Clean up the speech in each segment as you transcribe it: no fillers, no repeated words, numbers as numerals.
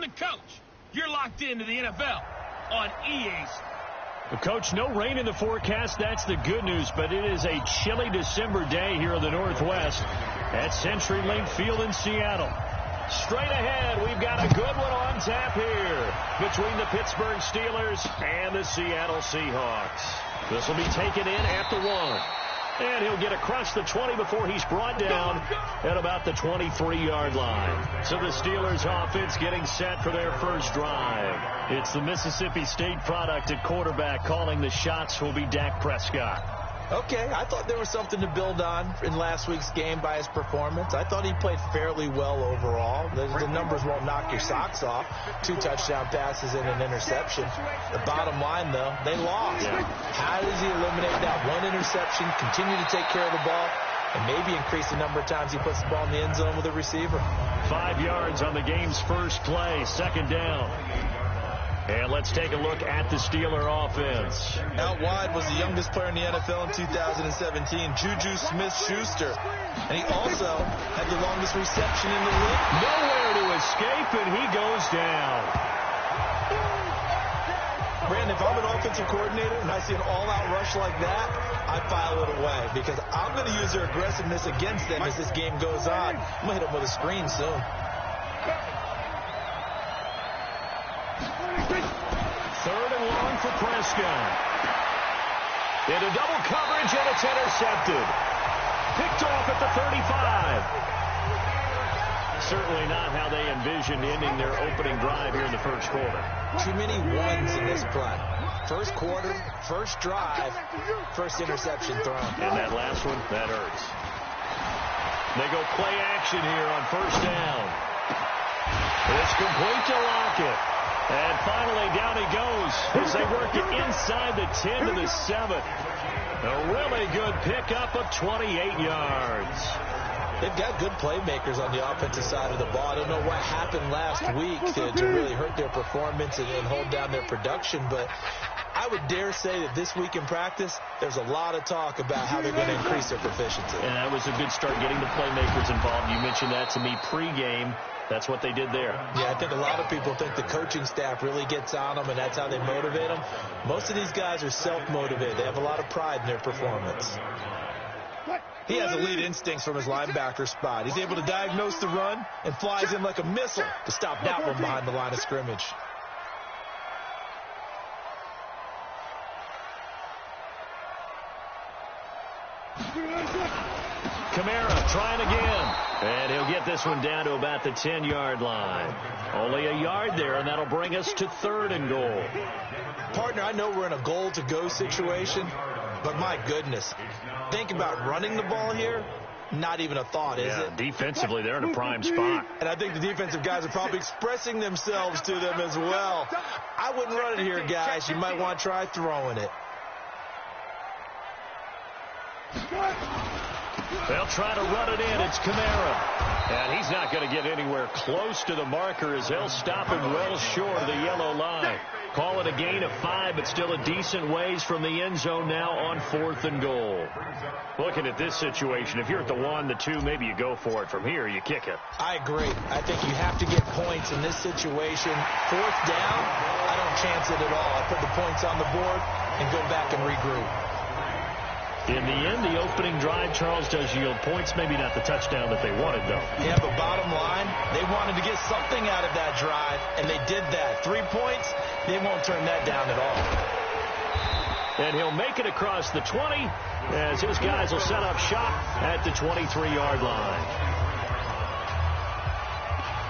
the coach. You're locked into the NFL on EA. Well, Coach, no rain in the forecast. That's the good news, but it is a chilly December day here in the Northwest at CenturyLink Field in Seattle. Straight ahead, we've got a good one on tap here between the Pittsburgh Steelers and the Seattle Seahawks. This will be taken in at the 1. And he'll get across the 20 before he's brought down at about the 23-yard line. So the Steelers offense getting set for their first drive. It's the Mississippi State product at quarterback. Calling the shots will be Dak Prescott. Okay, I thought there was something to build on in last week's game by his performance. I thought he played fairly well overall. The numbers won't knock your socks off. 2 touchdown passes and an interception. The bottom line, though, they lost. Yeah. How does he eliminate that one interception, continue to take care of the ball, and maybe increase the number of times he puts the ball in the end zone with a receiver? 5 yards on the game's first play, second down. And let's take a look at the Steeler offense. Out wide was the youngest player in the NFL in 2017, Juju Smith-Schuster. And he also had the longest reception in the league. Nowhere to escape, and he goes down. Brandon, if I'm an offensive coordinator and I see an all-out rush like that, I file it away because I'm going to use their aggressiveness against them as this game goes on. I'm going to hit them with a screen soon. Third and long for Prescott. Into double coverage, and it's intercepted. Picked off at the 35. Certainly not how they envisioned ending their opening drive here in the first quarter. Too many ones in this play. First quarter, first drive, first interception thrown. And that last one, that hurts. They go play action here on first down. It's complete to Lockett. And finally, down he goes as they work it inside the 10 to the 7. A really good pickup of 28 yards. They've got good playmakers on the offensive side of the ball. I don't know what happened last week to really hurt their performance and hold down their production, but I would dare say that this week in practice, there's a lot of talk about how they're going to increase their proficiency. And that was a good start getting the playmakers involved. You mentioned that to me pregame. That's what they did there. Yeah, I think a lot of people think the coaching staff really gets on them, and that's how they motivate them. Most of these guys are self-motivated. They have a lot of pride in their performance. He has elite instincts from his linebacker spot. He's able to diagnose the run and flies in like a missile to stop that one behind the line of scrimmage. Kamara trying again. And he'll get this one down to about the 10-yard line. Only a yard there, and that'll bring us to 3rd and goal. Partner, I know we're in a goal-to-go situation, but my goodness, think about running the ball here. Not even a thought, is it? Defensively, they're in a prime spot. And I think the defensive guys are probably expressing themselves to them as well. I wouldn't run it here, guys. You might want to try throwing it. They'll try to run it in. It's Kamara. And he's not going to get anywhere close to the marker as they'll stop him well short of the yellow line. Call it a gain of 5, but still a decent ways from the end zone now on 4th and goal. Looking at this situation, if you're at the 1, the 2, maybe you go for it. From here, you kick it. I agree. I think you have to get points in this situation. 4th down, I don't chance it at all. I put the points on the board and go back and regroup. In the end, the opening drive, Charles, does yield points. Maybe not the touchdown that they wanted, though. Yeah, but bottom line, they wanted to get something out of that drive, and they did that. 3 points, they won't turn that down at all. And he'll make it across the 20 as his guys will set up shop at the 23-yard line.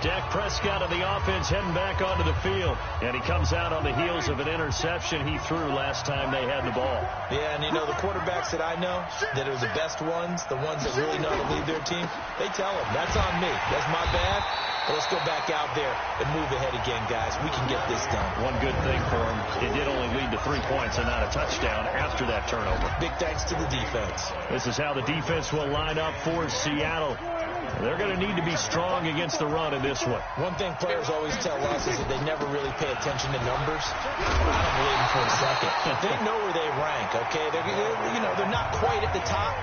Dak Prescott of the offense heading back onto the field. And he comes out on the heels of an interception he threw last time they had the ball. Yeah, and you know, the quarterbacks that I know that are the best ones, the ones that really know how to lead their team, they tell them, that's on me. That's my bad. But let's go back out there and move ahead again, guys. We can get this done. One good thing for him, it did only lead to 3 points and not a touchdown after that turnover. Big thanks to the defense. This is how the defense will line up for Seattle. They're going to need to be strong against the run in this one. One thing players always tell us is that they never really pay attention to numbers. I don't believe them for a second. They know where they rank, okay? They're not quite at the top,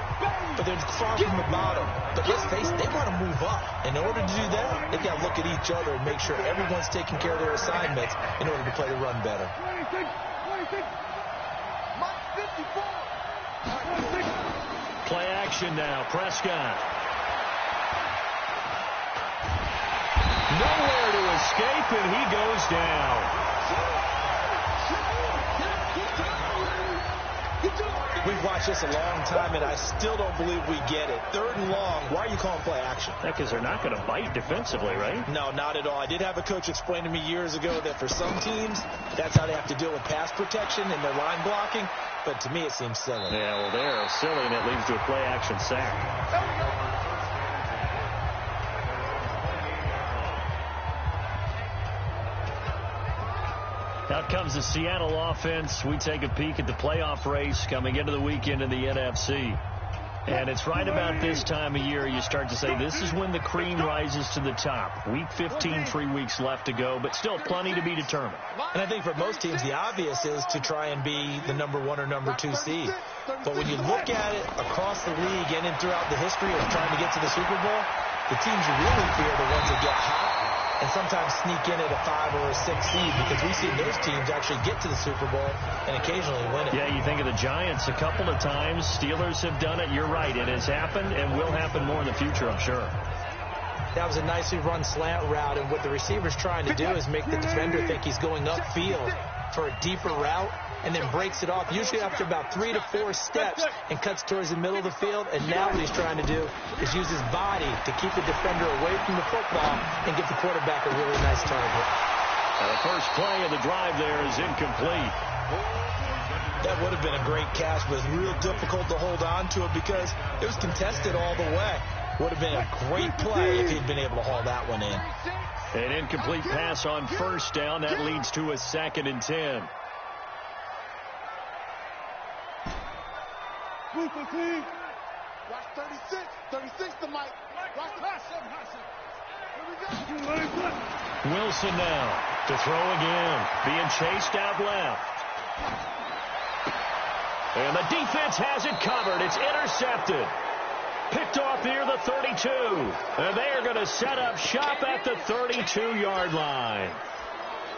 but they're far from the bottom. But let's face it, they want to move up. In order to do that, they've got to look at each other and make sure everyone's taking care of their assignments in order to play the run better. Play action now. Prescott. Nowhere to escape, and he goes down. We've watched this a long time, and I still don't believe we get it. 3rd and long. Why are you calling play action? Because they're not going to bite defensively, right? No, not at all. I did have a coach explain to me years ago that for some teams, that's how they have to deal with pass protection and their line blocking. But to me, it seems silly. Yeah, well, they're silly, and it leads to a play action sack. Out comes the Seattle offense. We take a peek at the playoff race coming into the weekend in the NFC. And it's right about this time of year you start to say this is when the cream rises to the top. Week 15, 3 weeks left to go, but still plenty to be determined. And I think for most teams, the obvious is to try and be the number 1 or number 2 seed. But when you look at it across the league and throughout the history of trying to get to the Super Bowl, the teams you really fear are the ones that get hot and sometimes sneak in at a 5 or a 6 seed, because we've seen those teams actually get to the Super Bowl and occasionally win it. Yeah, you think of the Giants a couple of times. Steelers have done it. You're right. It has happened and will happen more in the future, I'm sure. That was a nicely run slant route, and what the receiver's trying to do is make the defender think he's going upfield for a deeper route, and then breaks it off, usually after about 3 to 4 steps, and cuts towards the middle of the field. And now what he's trying to do is use his body to keep the defender away from the football and give the quarterback a really nice target. The first play of the drive there is incomplete. That would have been a great catch, but it's real difficult to hold on to it because it was contested all the way. Would have been a great play if he'd been able to haul that one in. An incomplete pass on first down. That leads to a 2nd and 10. Watch 36. 36 to Mike. Watch the pass. Wilson now to throw again. Being chased out left. And the defense has it covered. It's intercepted. Picked off near the 32. And they are going to set up shop at the 32-yard line.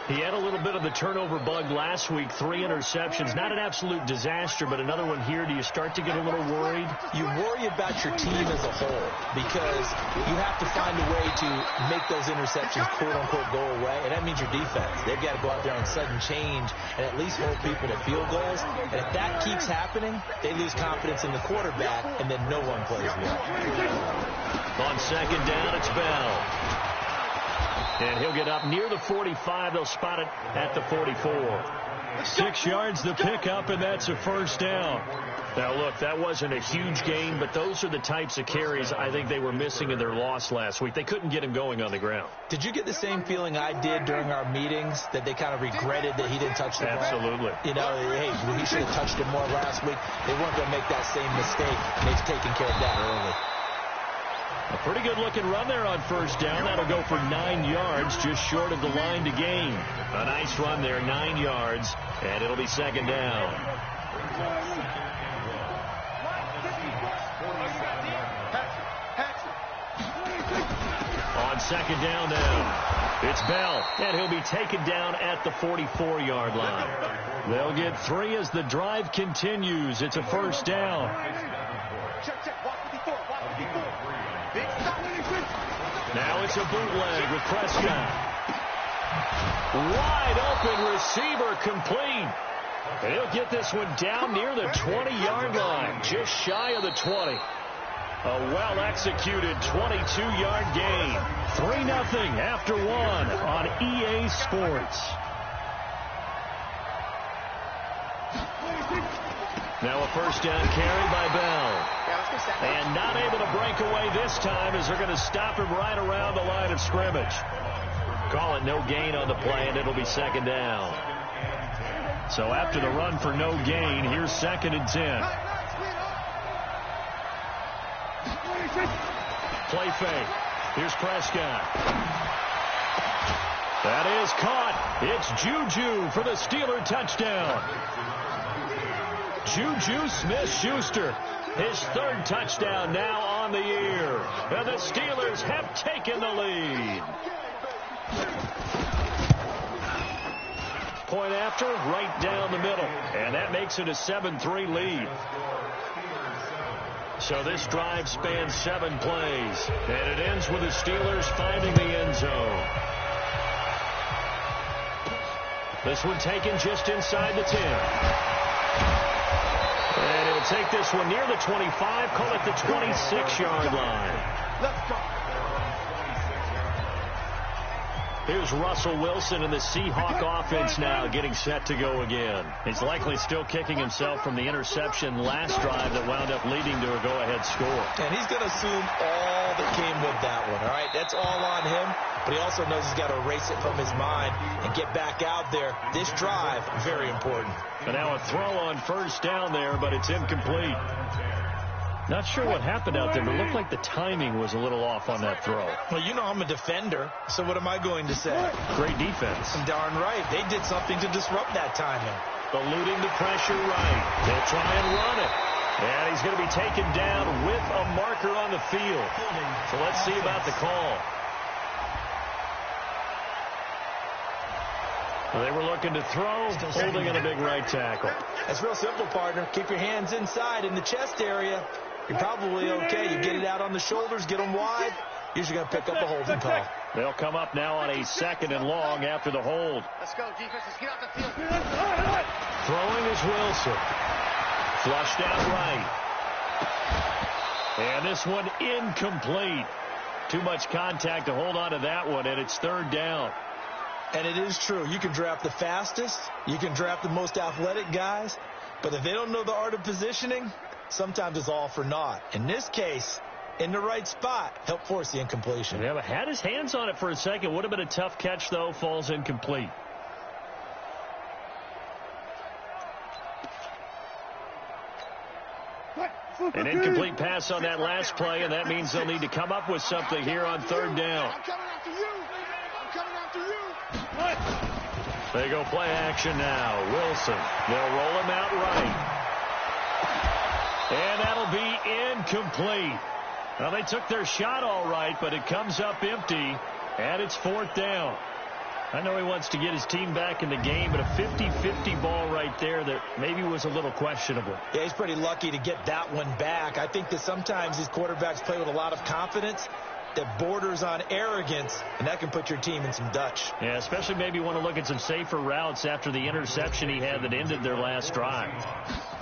He had a little bit of the turnover bug last week, 3 interceptions. Not an absolute disaster, but another one here. Do you start to get a little worried? You worry about your team as a whole because you have to find a way to make those interceptions, quote-unquote, go away, and that means your defense. They've got to go out there on sudden change and at least hold people to field goals. And if that keeps happening, they lose confidence in the quarterback, and then no one plays well. On 2nd down, it's Bell. And he'll get up near the 45. They'll spot it at the 44. 6 yards the pickup, and that's a first down. Now, look, that wasn't a huge gain, but those are the types of carries I think they were missing in their loss last week. They couldn't get him going on the ground. Did you get the same feeling I did during our meetings, that they kind of regretted that he didn't touch the ball? Absolutely. You know, hey, he should have touched it more last week. They weren't going to make that same mistake, and they've taken care of that early. A pretty good-looking run there on first down. That'll go for 9 yards, just short of the line to gain. A nice run there, 9 yards, and it'll be 2nd down. On 2nd down now, it's Bell, and he'll be taken down at the 44-yard line. They'll get 3 as the drive continues. It's a first down. Now it's a bootleg with Prescott. Wide open receiver complete. And he'll get this one down near the 20-yard line, just shy of the 20. A well-executed 22-yard gain. 3-0 after 1 on EA Sports. Now a first down carry by Bell. And not able to break away this time as they're going to stop him right around the line of scrimmage. Call it no gain on the play, and it'll be 2nd down. So after the run for no gain, here's 2nd and 10. Play fake. Here's Prescott. That is caught. It's Juju for the Steeler touchdown. Juju Smith-Schuster, his third touchdown now on the year. And the Steelers have taken the lead. Point after, right down the middle. And that makes it a 7-3 lead. So this drive spans 7 plays. And it ends with the Steelers finding the end zone. This one taken just inside the 10. And it'll take this one near the 25, call it the 26-yard line. Let's go. Here's Russell Wilson and the Seahawk offense now getting set to go again. He's likely still kicking himself from the interception last drive that wound up leading to a go-ahead score. And he's going to assume all that came with that one, all right? That's all on him, but he also knows he's got to erase it from his mind and get back out there. This drive, very important. And now a throw on first down there, but it's incomplete. Not sure what happened out there, but it looked like the timing was a little off on that throw. Well, you know I'm a defender, so what am I going to say? Great defense. Darn right. They did something to disrupt that timing. Eluding the pressure right. They'll try and run it. And he's going to be taken down with a marker on the field. So let's see about the call. They were looking to throw, holding in a big right tackle. That's real simple, partner. Keep your hands inside in the chest area. You're probably okay. You get it out on the shoulders, get them wide. Usually going to pick up a holding call. They'll come up now on a 2nd and long after the hold. Let's go, defense. Let's get out the field. Throwing is Wilson. Flushed out right. And this one incomplete. Too much contact to hold on to that one, and it's 3rd down. And it is true. You can draft the fastest. You can draft the most athletic guys. But if they don't know the art of positioning, sometimes it's all for naught. In this case, in the right spot, help force the incompletion. Yeah, but had his hands on it for a second. Would have been a tough catch, though. Falls incomplete. An incomplete pass on that last play, and that means they'll need to come up with something here on 3rd down. I'm coming after you. I'm coming after you. They go play action now. Wilson. They'll roll him out right. And that'll be incomplete. Well, they took their shot all right, but it comes up empty, and it's 4th down. I know he wants to get his team back in the game, but a 50-50 ball right there that maybe was a little questionable. Yeah, he's pretty lucky to get that one back. I think that sometimes these quarterbacks play with a lot of confidence that borders on arrogance, and that can put your team in some Dutch. Yeah, especially maybe want to look at some safer routes after the interception he had that ended their last drive.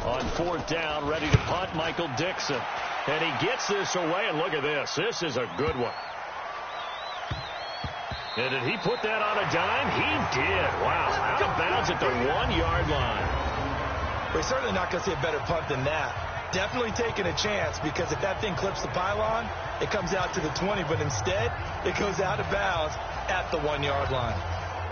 On 4th down, ready to punt, Michael Dixon. And he gets this away, and look at this. This is a good one. And did he put that on a dime? He did. Wow, out of bounds at the 1-yard line. We're certainly not going to see a better punt than that. Definitely taking a chance, because if that thing clips the pylon, it comes out to the 20, but instead, it goes out of bounds at the 1-yard line.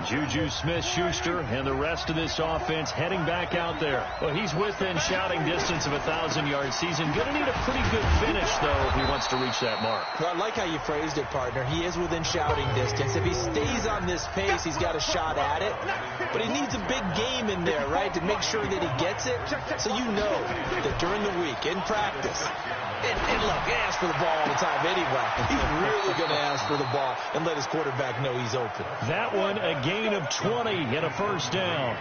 Juju Smith-Schuster and the rest of this offense heading back out there. Well, he's within shouting distance of a 1,000-yard season. Going to need a pretty good finish, though, if he wants to reach that mark. Well, I like how you phrased it, partner. He is within shouting distance. If he stays on this pace, he's got a shot at it. But he needs a big game in there, right, to make sure that he gets it. So you know that during the week, in practice, and look, he asks for the ball all the time anyway. He's really going to ask for the ball and let his quarterback know he's open. That one, a gain of 20 and a 1st down.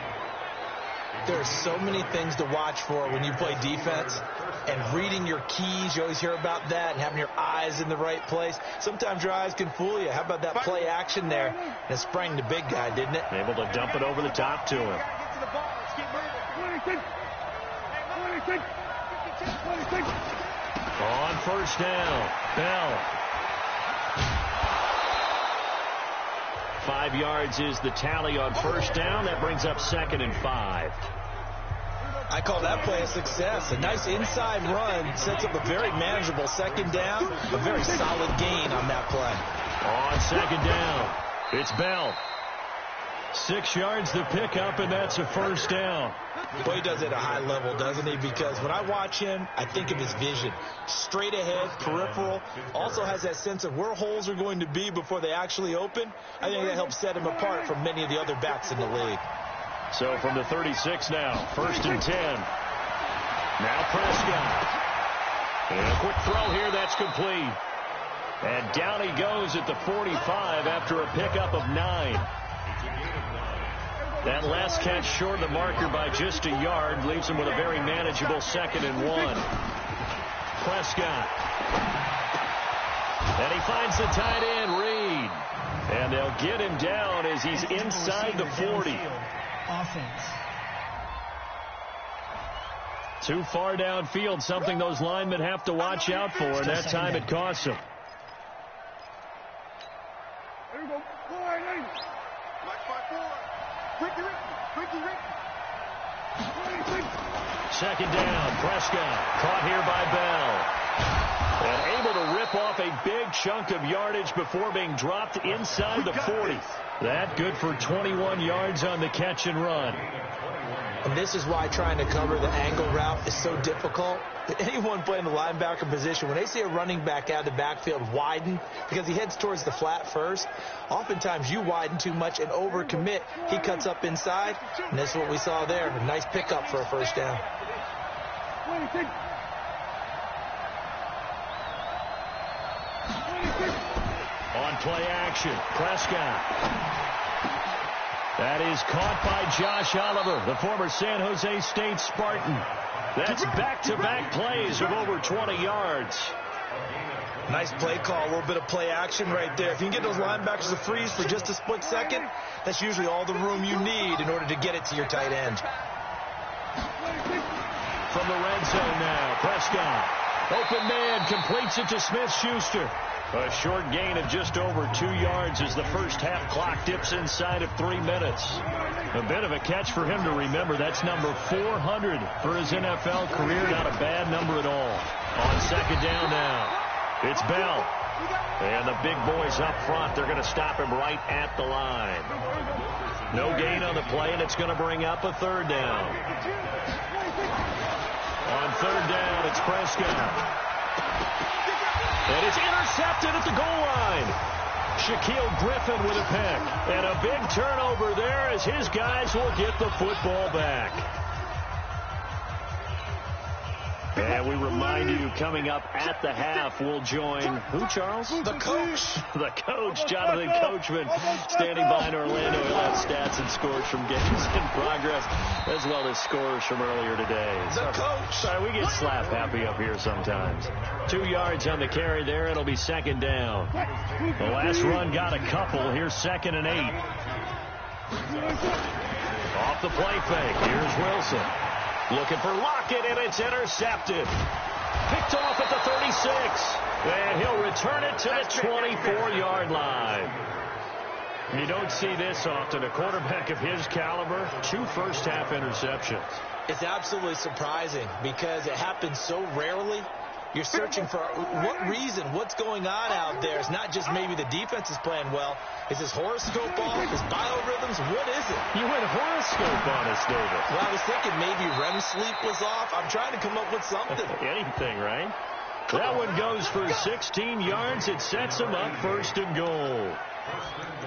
There are so many things to watch for when you play defense. And reading your keys, you always hear about that, and having your eyes in the right place. Sometimes your eyes can fool you. How about that play action there? And it sprang the big guy, didn't it? Able to dump it over the top to him. On 1st down, Bell. 5 yards is the tally on 1st down. That brings up 2nd and 5. I call that play a success. A nice inside run sets up a very manageable 2nd down. A very solid gain on that play. On 2nd down, it's Bell. 6 yards to pick up, and that's a first down. Boy, he does it at a high level, doesn't he? Because when I watch him, I think of his vision. Straight ahead, peripheral. Also has that sense of where holes are going to be before they actually open. I think that helps set him apart from many of the other backs in the league. So from the 36 now, 1st and 10. Now Prescott. And a quick throw here, that's complete. And down he goes at the 45 after a pickup of 9. That last catch short of the marker by just a yard leaves him with a very manageable 2nd and 1. Prescott. And he finds the tight end, Reed. And they'll get him down as he's inside the 40. Offense. Too far downfield, something those linemen have to watch out for, and that time it costs them. There we go. Second down, Prescott caught here by Bell. And able to rip off a big chunk of yardage before being dropped inside the 40. That good for 21 yards on the catch and run. And this is why trying to cover the angle route is so difficult. Anyone playing the linebacker position, when they see a running back out of the backfield widen, because he heads towards the flat first, oftentimes you widen too much and overcommit. He cuts up inside, and that's what we saw there. A nice pickup for a first down. On play action, Prescott. That is caught by Josh Oliver, the former San Jose State Spartan. That's back-to-back plays of over 20 yards. Nice play call, a little bit of play action right there. If you can get those linebackers to freeze for just a split second, that's usually all the room you need in order to get it to your tight end. From the red zone now, Prescott. Open man, completes it to Smith-Schuster. A short gain of just over 2 yards as the first half clock dips inside of 3 minutes. A bit of a catch for him to remember. That's number 400 for his NFL career. Not a bad number at all. On second down now, it's Bell. And the big boys up front, they're going to stop him right at the line. No gain on the play, and it's going to bring up a 3rd down. On 3rd down, it's Prescott. And it's intercepted at the goal line. Shaquille Griffin with a pick. And a big turnover there as his guys will get the football back. And we remind you, coming up at the half, we'll join who, Charles? The coach. The coach, Jonathan Coachman, standing behind Orlando. He'll have stats and scores from games in progress, as well as scores from earlier today. The coach. Sorry, we get slap happy up here sometimes. 2 yards on the carry there. It'll be 2nd down. The last run got a couple. Here's 2nd and 8. Off the play fake. Here's Wilson. Looking for Lockett, and it's intercepted. Picked off at the 36. And he'll return it to the 24-yard line. You don't see this often. A quarterback of his caliber, 2 first-half interceptions. It's absolutely surprising because it happens so rarely. You're searching for what reason, what's going on out there. It's not just maybe the defense is playing well. Is his horoscope off? His biorhythms? What is it? You went horoscope on us, David. Well, I was thinking maybe REM sleep was off. I'm trying to come up with something. Anything, right? That one goes for 16 yards. It sets him up 1st and goal.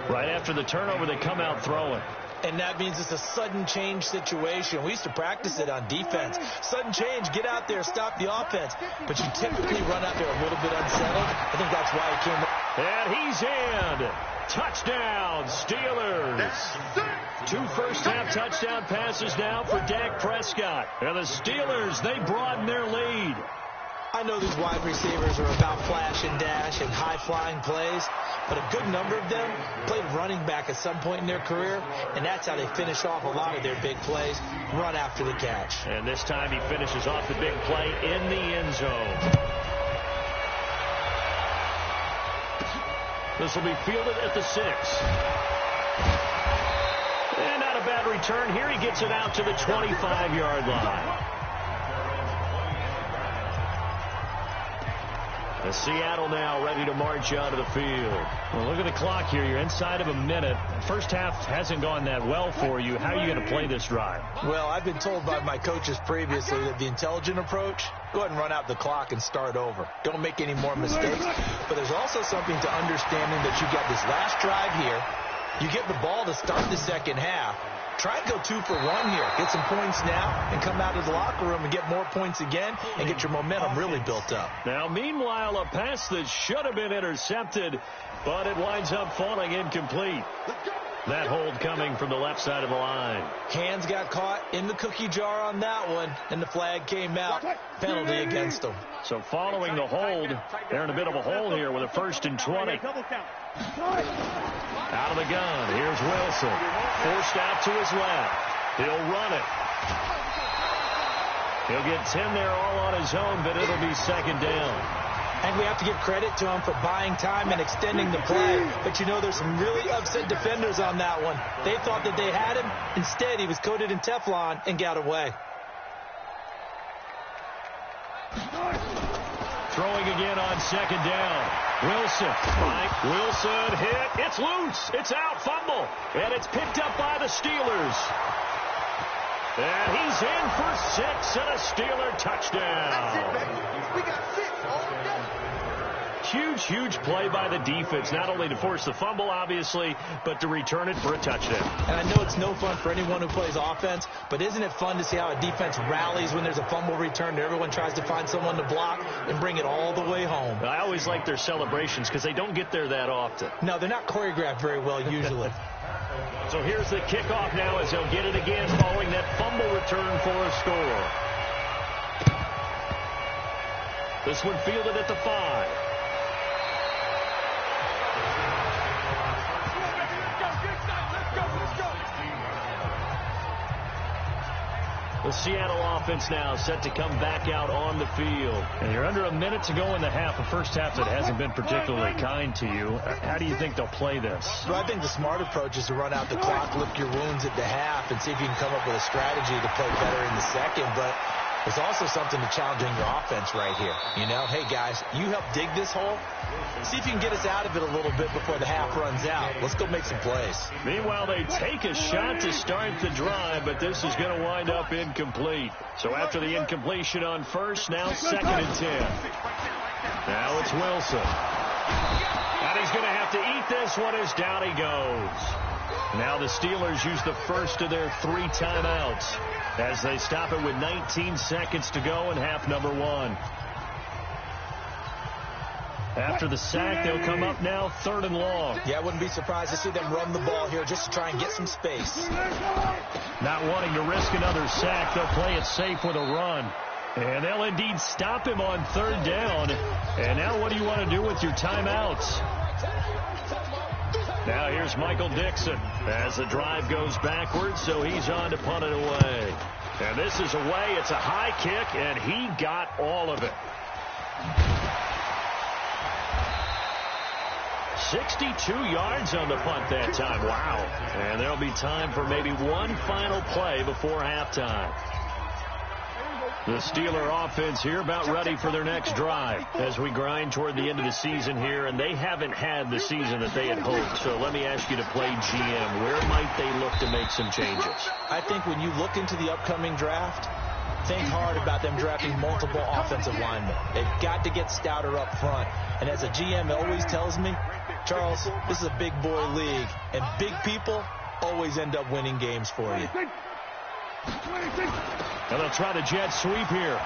Right after the turnover, they come out throwing. And that means it's a sudden change situation. We used to practice it on defense. Sudden change, get out there, stop the offense. But you typically run out there a little bit unsettled. I think that's why he came. And he's in. Touchdown, Steelers. 2 first-half touchdown passes now for Dak Prescott. And the Steelers, they broaden their lead. I know these wide receivers are about flash and dash and high-flying plays, but a good number of them played running back at some point in their career, and that's how they finish off a lot of their big plays, run after the catch. And this time he finishes off the big play in the end zone. This will be fielded at the 6. And not a bad return here. He gets it out to the 25-yard line. The Seattle now ready to march out of the field. Well, look at the clock here. You're inside of a minute. First half hasn't gone that well for you. How are you going to play this drive? Well, I've been told by my coaches previously that the intelligent approach, go ahead and run out the clock and start over. Don't make any more mistakes. But there's also something to understanding that you got this last drive here. You get the ball to start the second half. Try and go 2 for 1 here. Get some points now and come out of the locker room and get more points again and get your momentum really built up. Now, meanwhile, a pass that should have been intercepted, but it winds up falling incomplete. That hold coming from the left side of the line. Hands got caught in the cookie jar on that one, and the flag came out. Penalty against them. So following the hold, they're in a bit of a hole here with a 1st and 20. Out of the gun, here's Wilson. Forced out to his left. He'll run it. He'll get 10 there all on his own, but it'll be second down. And we have to give credit to him for buying time and extending the play. But you know, there's some really upset defenders on that one. They thought that they had him. Instead, he was coated in Teflon and got away. Throwing again on second down. Wilson. Wilson hit. It's loose. It's out. Fumble. And it's picked up by the Steelers. And he's in for 6 and a Steeler touchdown. That's it, baby. We got 6 all day. Huge play by the defense, not only to force the fumble, obviously, but to return it for a touchdown. And I know it's no fun for anyone who plays offense, but isn't it fun to see how a defense rallies when there's a fumble return? Everyone tries to find someone to block and bring it all the way home. I always like their celebrations because they don't get there that often. No, they're not choreographed very well usually. So here's the kickoff now as they'll get it again following that fumble return for a score. This one fielded at the 5. The Seattle offense now set to come back out on the field. And you're under a minute to go in the half, a first half that hasn't been particularly kind to you. How do you think they'll play this? Well, I think the smart approach is to run out the clock, lick your wounds at the half, and see if you can come up with a strategy to play better in the second. But there's also something to challenging your offense right here. You know, hey, guys, you help dig this hole. See if you can get us out of it a little bit before the half runs out. Let's go make some plays. Meanwhile, they take a shot to start the drive, but this is going to wind up incomplete. So after the incompletion on first, now 2nd and 10. Now it's Wilson. And he's going to have to eat this one as down he goes. Now the Steelers use the first of their 3 timeouts as they stop it with 19 seconds to go in half number 1. After the sack, they'll come up now 3rd and long. Yeah, I wouldn't be surprised to see them run the ball here just to try and get some space. Not wanting to risk another sack, they'll play it safe with a run. And they'll indeed stop him on 3rd down. And now what do you want to do with your timeouts? Now here's Michael Dixon as the drive goes backwards, so he's on to punt it away. And this is away. It's a high kick, and he got all of it. 62 yards on the punt that time. Wow. And there'll be time for maybe one final play before halftime. The Steeler offense here about ready for their next drive as we grind toward the end of the season here, and they haven't had the season that they had hoped. So let me ask you to play GM. Where might they look to make some changes? I think when you look into the upcoming draft, think hard about them drafting multiple offensive linemen. They've got to get stouter up front. And as a GM always tells me, Charles, this is a big boy league, and big people always end up winning games for you. And they'll try the jet sweep here.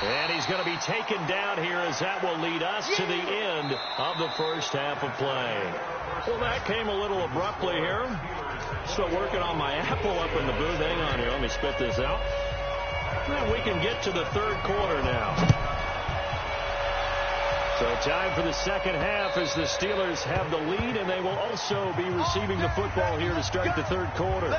And he's going to be taken down here as that will lead us to the end of the first half of play. Well, that came a little abruptly here. Still working on my apple up in the booth. Hang on here. Let me spit this out. And we can get to the 3rd quarter now. So time for the second half as the Steelers have the lead, and they will also be receiving the football here to start the 3rd quarter.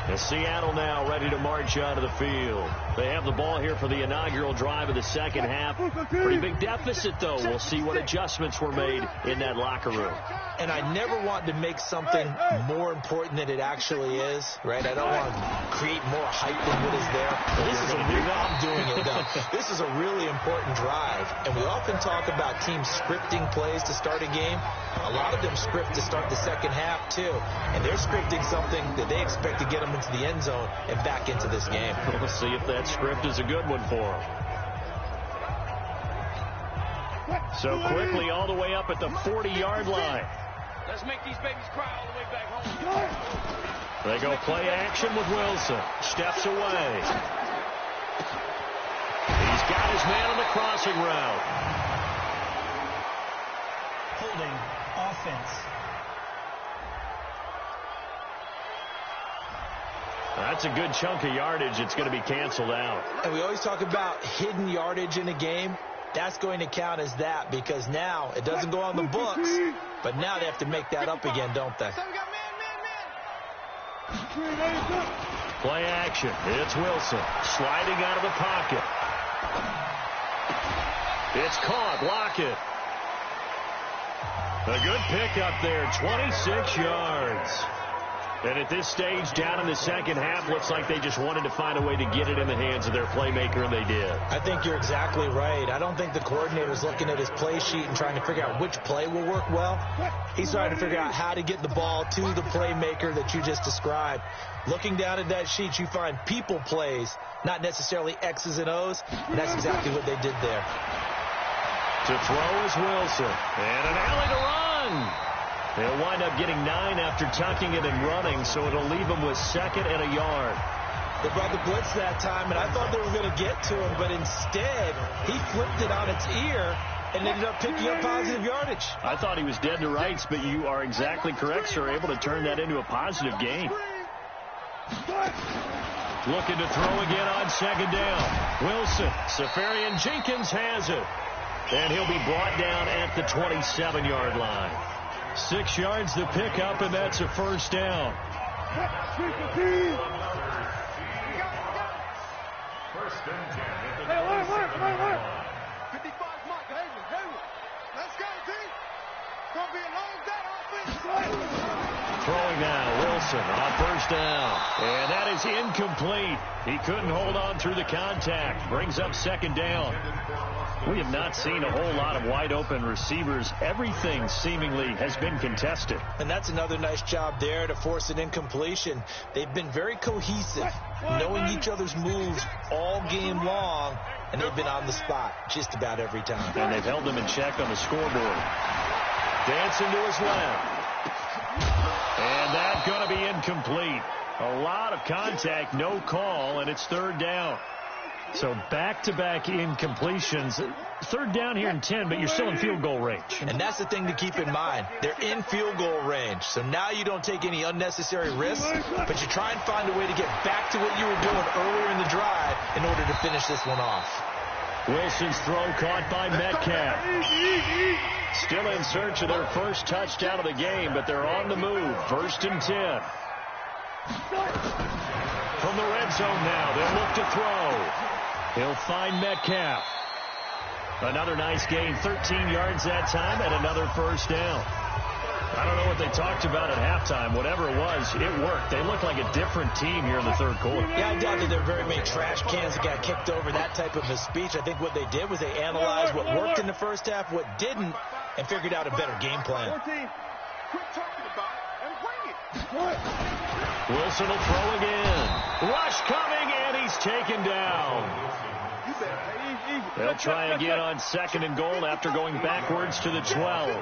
And Seattle now ready to march out of the field. They have the ball here for the inaugural drive of the second half. Pretty big deficit, though. We'll see what adjustments were made in that locker room. And I never want to make something more important than it actually is, right? I don't want to create more hype than what is there. I'm doing it, though. This is a really important drive. And we often talk about teams scripting plays to start a game. A lot of them script to start the second half, too. And they're scripting something that they expect to get them into the end zone and back into this game. We'll see if that script is a good one for them. So quickly all the way up at the 40-yard line. Let's make these babies cry all the way back home. They go play action with Wilson. Steps away. He's got his man on the crossing route. Holding offense. That's a good chunk of yardage. It's going to be canceled out. And we always talk about hidden yardage in a game. That's going to count as that because now it doesn't go on the books, but now they have to make that up again, don't they? Play action. It's Wilson sliding out of the pocket. It's caught. Lockett. A good pickup there. 26 yards. And at this stage, down in the second half, looks like they just wanted to find a way to get it in the hands of their playmaker, and they did. I think you're exactly right. I don't think the coordinator's looking at his play sheet and trying to figure out which play will work well. He's trying to figure out how to get the ball to the playmaker that you just described. Looking down at that sheet, you find people plays, not necessarily X's and O's, and that's exactly what they did there. To throw is Wilson, and an alley to run. They'll wind up getting 9 after tucking it and running, so it'll leave them with 2nd and a yard. They brought the blitz that time, and I thought they were going to get to him, but instead, he flipped it on its ear and ended up picking up positive yardage. I thought he was dead to rights, but you are exactly correct, sir, able to turn that into a positive gain. Looking to throw again on 2nd down. Wilson, Safarian Jenkins has it. And he'll be brought down at the 27-yard line. 6 yards to pick up, and that's a first down. First and 10. 55 mark. Hayward. Let's go, team. Gonna be a long day offense. Throwing now, Wilson on first down. And that is incomplete. He couldn't hold on through the contact. Brings up 2nd down. We have not seen a whole lot of wide-open receivers. Everything seemingly has been contested. And that's another nice job there to force an incompletion. They've been very cohesive, knowing each other's moves all game long, and they've been on the spot just about every time. And they've held them in check on the scoreboard. Dancing to his left. And that's going to be incomplete. A lot of contact, no call, and it's 3rd down. So back-to-back incompletions. 3rd down here and 10, but you're still in field goal range. And that's the thing to keep in mind. They're in field goal range. So now you don't take any unnecessary risks, but you try and find a way to get back to what you were doing earlier in the drive in order to finish this one off. Wilson's throw caught by Metcalf. Still in search of their first touchdown of the game, but they're on the move. 1st and 10. From the red zone now, they'll look to throw. He'll find Metcalf. Another nice gain, 13 yards that time, and another first down. I don't know what they talked about at halftime. Whatever it was, it worked. They look like a different team here in the 3rd quarter. Yeah, I doubt that there are very many trash cans that got kicked over, that type of a speech. I think what they did was they analyzed what worked in the first half, what didn't, and figured out a better game plan. Wilson will throw again. Rush coming, and he's taken down. They'll try again on 2nd and goal after going backwards to the 12. I'll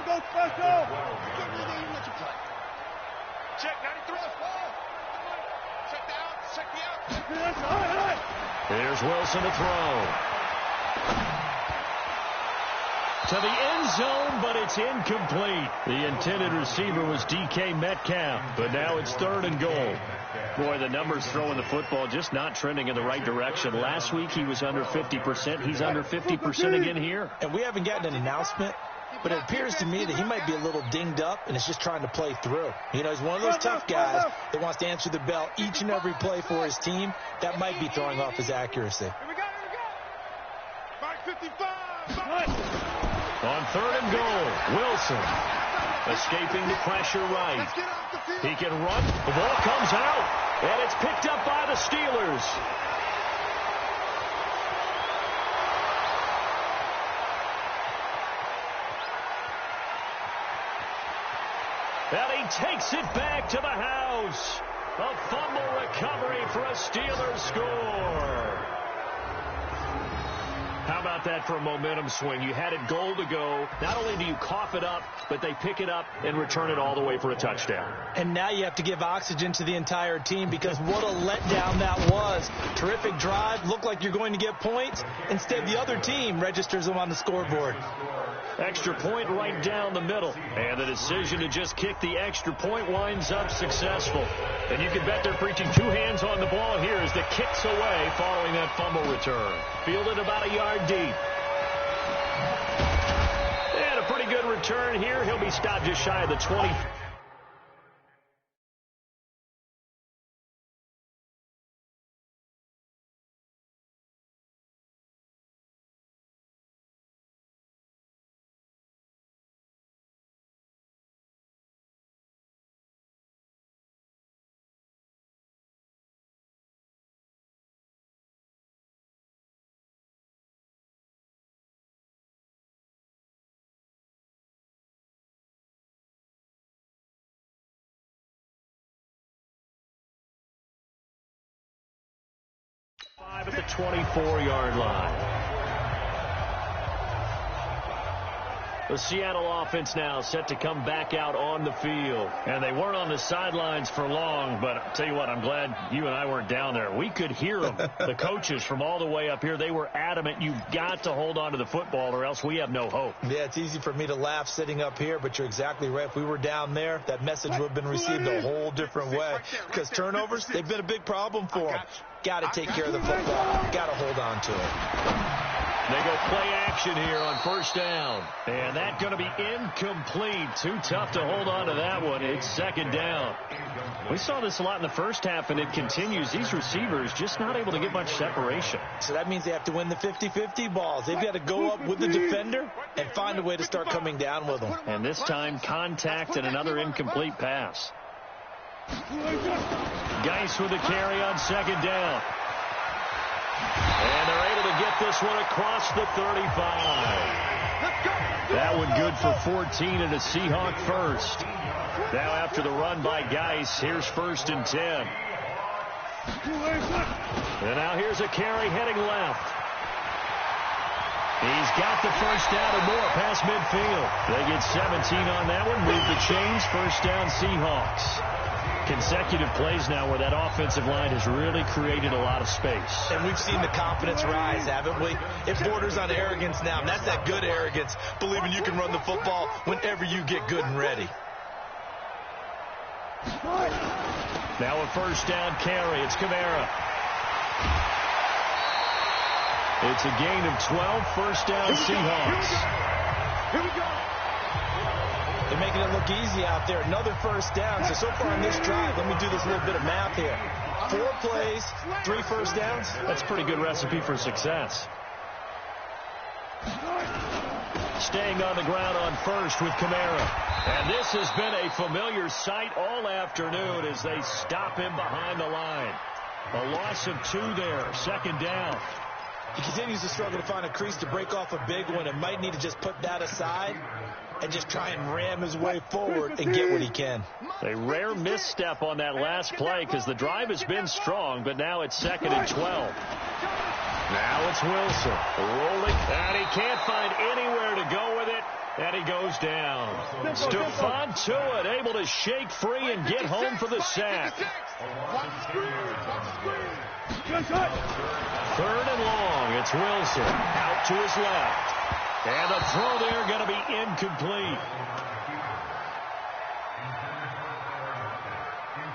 go special. Check 93. Check the out. Here's Wilson to throw. To the end zone, but it's incomplete. The intended receiver was DK Metcalf, but now it's 3rd and goal. Boy, the numbers throwing the football just not trending in the right direction. Last week he was under 50%. He's under 50% again here. And we haven't gotten an announcement, but it appears to me that he might be a little dinged up and is just trying to play through. You know, he's one of those tough guys that wants to answer the bell each and every play for his team. That might be throwing off his accuracy. Here we go. Mark 55. On 3rd and goal, Wilson escaping the pressure right. He can run. The ball comes out, and it's picked up by the Steelers. And he takes it back to the house. A fumble recovery for a Steelers score. How about that for a momentum swing? You had it goal to go. Not only do you cough it up, but they pick it up and return it all the way for a touchdown. And now you have to give oxygen to the entire team because what a letdown that was. Terrific drive. Looked like you're going to get points. Instead, the other team registers them on the scoreboard. Extra point right down the middle. And the decision to just kick the extra point winds up successful. And you can bet they're preaching 2 hands on the ball here as the kick's away following that fumble return. Fielded about a yard deep. And a pretty good return here. He'll be stopped just shy of the 20. At the 24-yard line. The Seattle offense now set to come back out on the field. And they weren't on the sidelines for long, but I'll tell you what, I'm glad you and I weren't down there. We could hear them. The coaches from all the way up here, they were adamant, you've got to hold on to the football or else we have no hope. Yeah, it's easy for me to laugh sitting up here, but you're exactly right. If we were down there, that message would have been received a whole different way. Because turnovers, they've been a big problem for them. Got to take care of the football. Got to hold on to it. They go play action here on 1st down. And that's going to be incomplete. Too tough to hold on to that one. It's 2nd down. We saw this a lot in the first half, and it continues. These receivers just not able to get much separation. So that means they have to win the 50-50 balls. They've got to go up with the defender and find a way to start coming down with them. And this time, contact and another incomplete pass. Geis with the carry on 2nd down. And they're able to get this one across the 35. That one good for 14 and a Seahawk first. Now after the run by Geis, here's 1st and 10. And now here's a carry heading left. He's got the 1st down and more past midfield. They get 17 on that one. Move the chains. 1st down Seahawks. Consecutive plays now where that offensive line has really created a lot of space. And we've seen the confidence rise, haven't we? It borders on arrogance now, and that's that good arrogance, believing you can run the football whenever you get good and ready. Now a 1st down carry. It's Kamara. It's a gain of 12. 1st down Seahawks. Here we go. They're making it look easy out there. Another 1st down. So far on this drive, let me do this little bit of math here. 4 plays, 3 1st downs. That's a pretty good recipe for success. Staying on the ground on 1st with Kamara. And this has been a familiar sight all afternoon as they stop him behind the line. A loss of 2 there. 2nd down. He continues to struggle to find a crease to break off a big one and might need to just put that aside and just try and ram his way forward and get what he can. A rare misstep on that last play because the drive has been strong, but now it's 2nd and 12. Now it's Wilson rolling, and he can't find anywhere to go with it, and he goes down. Stephon Tuitt able to shake free and get home for the sack. 3rd and long. It's Wilson out to his left. And the throw there going to be incomplete.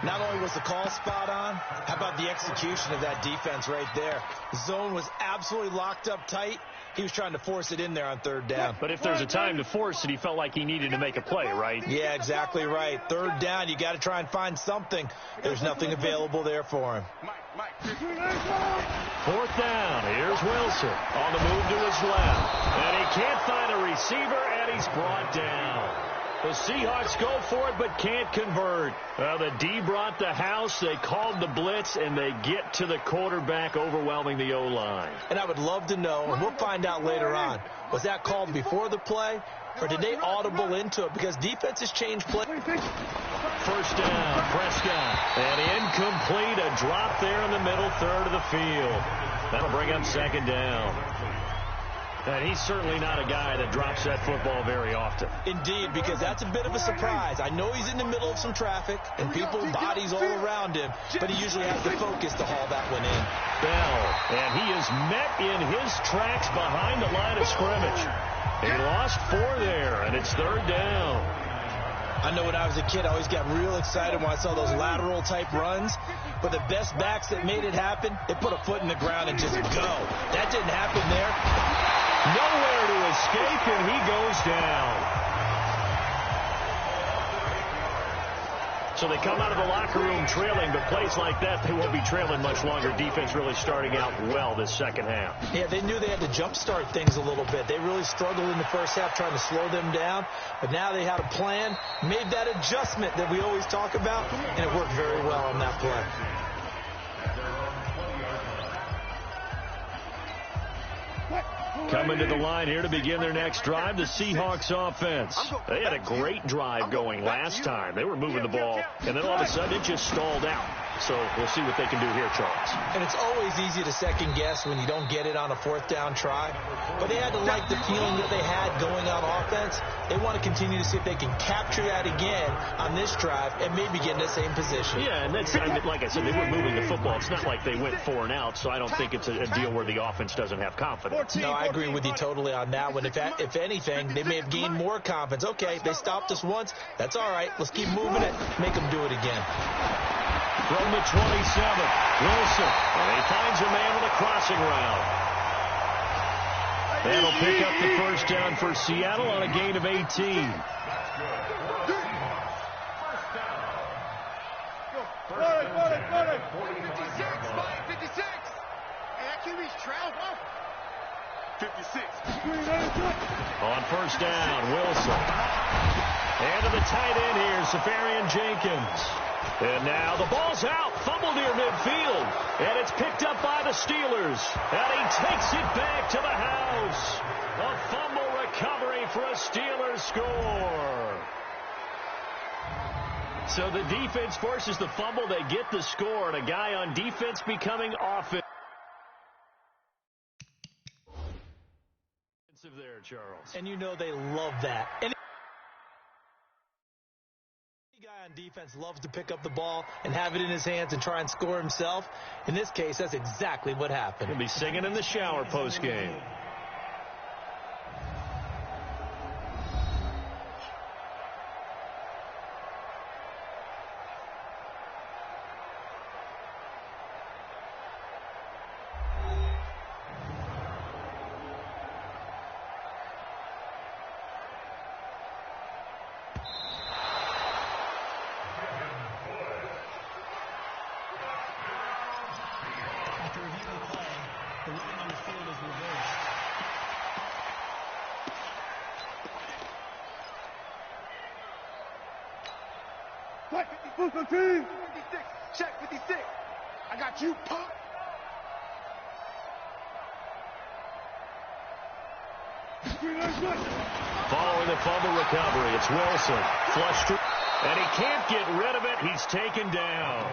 Not only was the call spot on, how about the execution of that defense right there? The zone was absolutely locked up tight. He was trying to force it in there on third down. But if there's a time to force it, he felt like he needed to make a play, right? Yeah, exactly right. Third down, you got to try and find something. There's nothing available there for him. Fourth down. Here's Wilson on the move to his left. And he can't find a receiver, and he's brought down. The Seahawks go for it, but can't convert. Well, the D brought the house. They called the blitz, and they get to the quarterback, overwhelming the O-line. And I would love to know, and we'll find out later on, was that called before the play, or did they audible into it? Because defenses change play. First down, Prescott. And incomplete, a drop there in the middle third of the field. That'll bring up second down. And he's certainly not a guy that drops that football very often. Indeed, because that's a bit of a surprise. I know he's in the middle of some traffic and people, bodies all around him, but he usually has the focus to haul that one in. Bell, and he is met in his tracks behind the line of scrimmage. He lost 4 there, and it's third down. I know when I was a kid, I always got real excited when I saw those lateral-type runs. But the best backs that made it happen, they put a foot in the ground and just go. That didn't happen there. Nowhere to escape, and he goes down. So they come out of the locker room trailing, but plays like that, they won't be trailing much longer. Defense really starting out well this second half. Yeah, they knew they had to jumpstart things a little bit. They really struggled in the first half trying to slow them down, but now they had a plan, made that adjustment that we always talk about, and it worked very well on that play. Coming to the line here to begin their next drive, the Seahawks offense. They had a great drive going last time. They were moving the ball, and then all of a sudden it just stalled out. So we'll see what they can do here, Charles. And it's always easy to second guess when you don't get it on a fourth down try. But they had to like the feeling that they had going on offense. They want to continue to see if they can capture that again on this drive and maybe get in the same position. Yeah, and that's, I mean, like I said, they were moving the football. It's not like they went 4 and out, so I don't think it's a deal where the offense doesn't have confidence. No, I agree with you totally on that one. If anything, they may have gained more confidence. Okay, they stopped us once. That's all right. Let's keep moving it. Make them do it again. From the 27, Wilson. And he finds a man with a crossing route. That'll pick up the first down for Seattle on a gain of 18. 56, Mike, 56. And that QB's trailed off. 56. On first down, Wilson. And to the tight end here, Safarian Jenkins. And now the ball's out, fumble near midfield, and it's picked up by the Steelers, and he takes it back to the house. A fumble recovery for a Steelers score. So the defense forces the fumble, they get the score, and a guy on defense becoming offensive there, Charles. And you know they love that. And guy on defense loves to pick up the ball and have it in his hands and try and score himself. In this case, that's exactly what happened. He'll be singing in the shower post-game. What? 56. Check 56. I got you, punk. Following the fumble recovery, it's Wilson. Flushed to, and he can't get rid of it. He's taken down.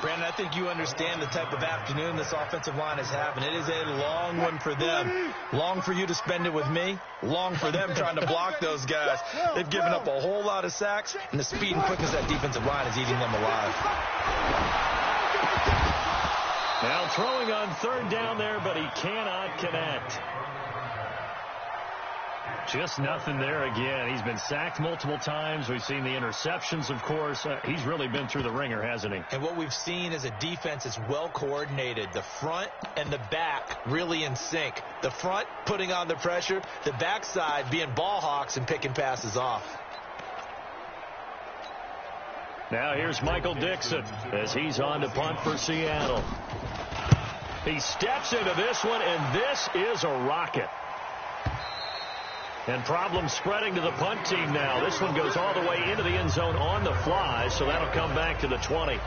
Brandon, I think you understand the type of afternoon this offensive line is having. It is a long one for them. Long for you to spend it with me. Long for them trying to block those guys. They've given up a whole lot of sacks, and the speed and quickness of that defensive line is eating them alive. Now throwing on third down there, but he cannot connect. Just nothing there again. He's been sacked multiple times. We've seen the interceptions, of course. He's really been through the ringer, hasn't he? And what we've seen is a defense that's well coordinated. The front and the back really in sync. The front putting on the pressure, the backside being ball hawks and picking passes off. Now here's Michael Dixon as he's on to punt for Seattle. He steps into this one, and this is a rocket. And problems spreading to the punt team now. This one goes all the way into the end zone on the fly, so that'll come back to the 20.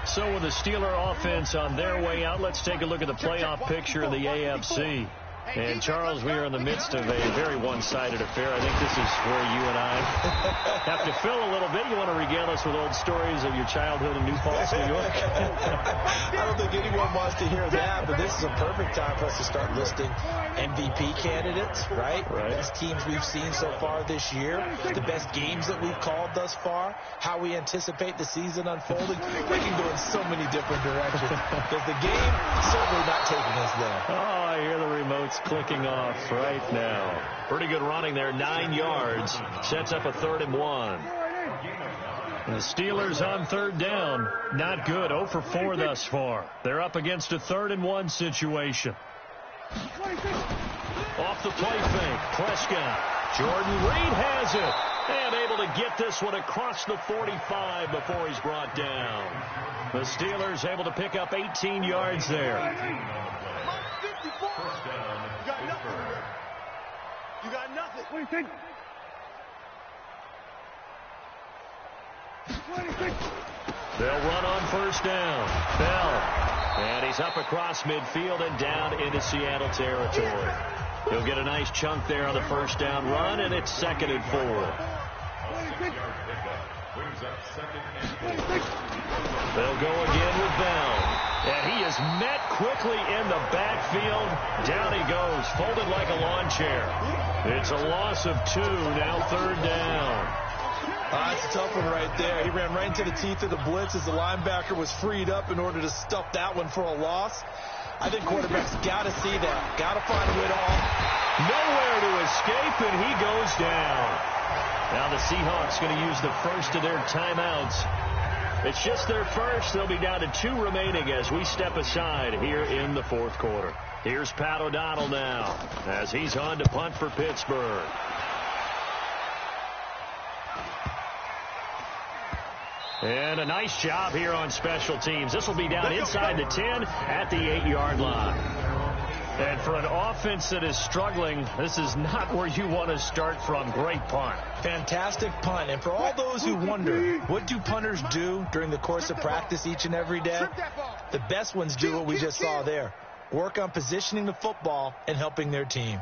So with the Steeler offense on their way out, let's take a look at the playoff picture in the AFC. And, Charles, we are in the midst of a very one-sided affair. I think this is where you and I have to fill a little bit. You want to regale us with old stories of your childhood in New Paltz, New York? I don't think anyone wants to hear that, but this is a perfect time for us to start listing MVP candidates, right? Best teams we've seen so far this year, the best games that we've called thus far, how we anticipate the season unfolding. We can go in so many different directions because the game is certainly not taking us there. Oh, I hear the remotes clicking off right now. Pretty good running there, 9 yards. Sets up a 3rd and 1. And the Steelers on 3rd down. Not good. 0 for 4 thus far. They're up against a 3rd and 1 situation. Off the play fake. Prescott. Jordan Reed has it. And able to get this one across the 45 before he's brought down. The Steelers able to pick up 18 yards there. You got nothing. What do you think? They'll run on 1st down. Bell. And he's up across midfield and down into Seattle territory. He'll get a nice chunk there on the 1st down run, and it's 2nd and 4. They'll go again with Bell. And he is met quickly in the backfield. Down he goes, folded like a lawn chair. It's a loss of 2, now 3rd down. That's a tough one right there. He ran right into the teeth of the blitz as the linebacker was freed up in order to stuff that one for a loss. I think quarterbacks got to see that. Got to find a way to off. Nowhere to escape, and he goes down. Now the Seahawks going to use the first of their timeouts. It's just their first. They'll be down to 2 remaining as we step aside here in the 4th quarter. Here's Pat O'Donnell now as he's on to punt for Pittsburgh. And a nice job here on special teams. This will be down inside the 10 at the 8-yard line. And for an offense that is struggling, this is not where you want to start from. Great punt. Fantastic punt. And for all those who wonder, what do punters do during the course of practice each and every day? The best ones do what we just saw there. Work on positioning the football and helping their team.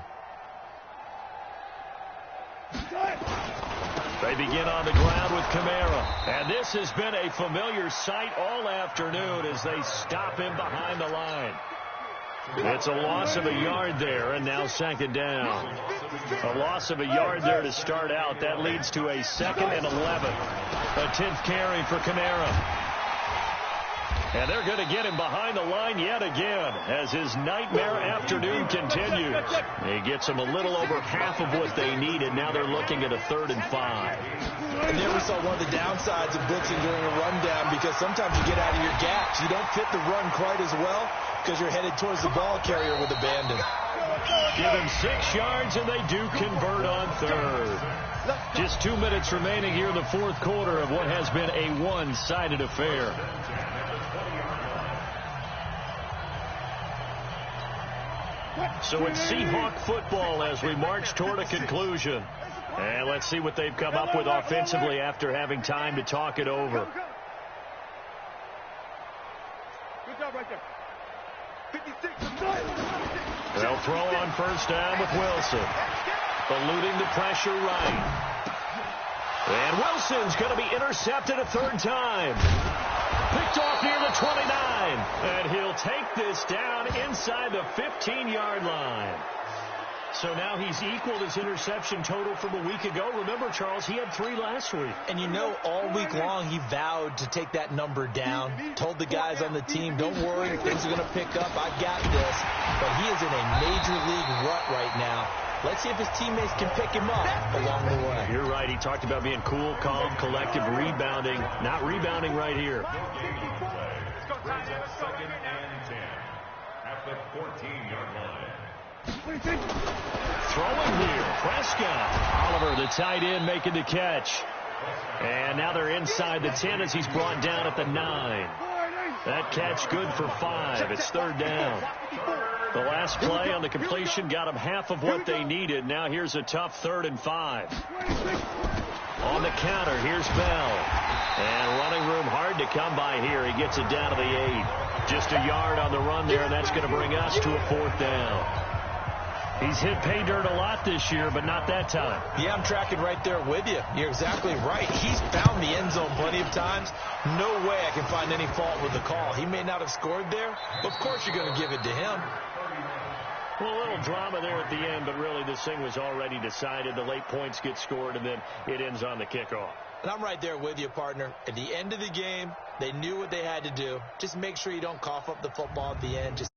They begin on the ground with Kamara. And this has been a familiar sight all afternoon as they stop him behind the line. It's a loss of a yard there, and now 2nd down. A loss of a yard there to start out. That leads to a 2nd and 11. A 10th carry for Kamara. And they're going to get him behind the line yet again as his nightmare afternoon continues. He gets them a little over half of what they needed. Now they're looking at a 3rd and 5. And there we saw one of the downsides of blitzing during a rundown because sometimes you get out of your gaps. You don't fit the run quite as well because you're headed towards the ball carrier with abandon. Give him 6 yards, and they do convert on 3rd. Just 2 minutes remaining here in the 4th quarter of what has been a one-sided affair. So it's Seahawk football as we march toward a conclusion. And let's see what they've come up with offensively after having time to talk it over. Good job right there. 56. They'll throw on 1st down with Wilson. Eluding the pressure right. And Wilson's going to be intercepted a 3rd time. Picked off near the 29. And he'll take this down inside the 15-yard line. So now he's equaled his interception total from a week ago. Remember, Charles, he had 3 last week. And you know, all week long he vowed to take that number down. Told the guys on the team, don't worry, things are going to pick up. I got this. But he is in a major league rut right now. Let's see if his teammates can pick him up along the way. You're right. He talked about being cool, calm, collective, rebounding. Not rebounding right here. Second and 10 at the 14-yard line. Throwing here, Prescott. Oliver, the tight end, making the catch. And now they're inside the 10 as he's brought down at the 9. That catch good for 5. It's third down. The last play on the completion got them half of what they needed. Now here's a tough 3rd and 5. On the counter, here's Bell. And running room hard to come by here. He gets it down to the 8. Just a yard on the run there, and that's going to bring us to a 4th down. He's hit pay dirt a lot this year, but not that time. Yeah, I'm tracking right there with you. You're exactly right. He's found the end zone plenty of times. No way I can find any fault with the call. He may not have scored there, but of course you're going to give it to him. Well, a little drama there at the end, but really this thing was already decided. The late points get scored, and then it ends on the kickoff. And I'm right there with you, partner. At the end of the game, they knew what they had to do. Just make sure you don't cough up the football at the end. Just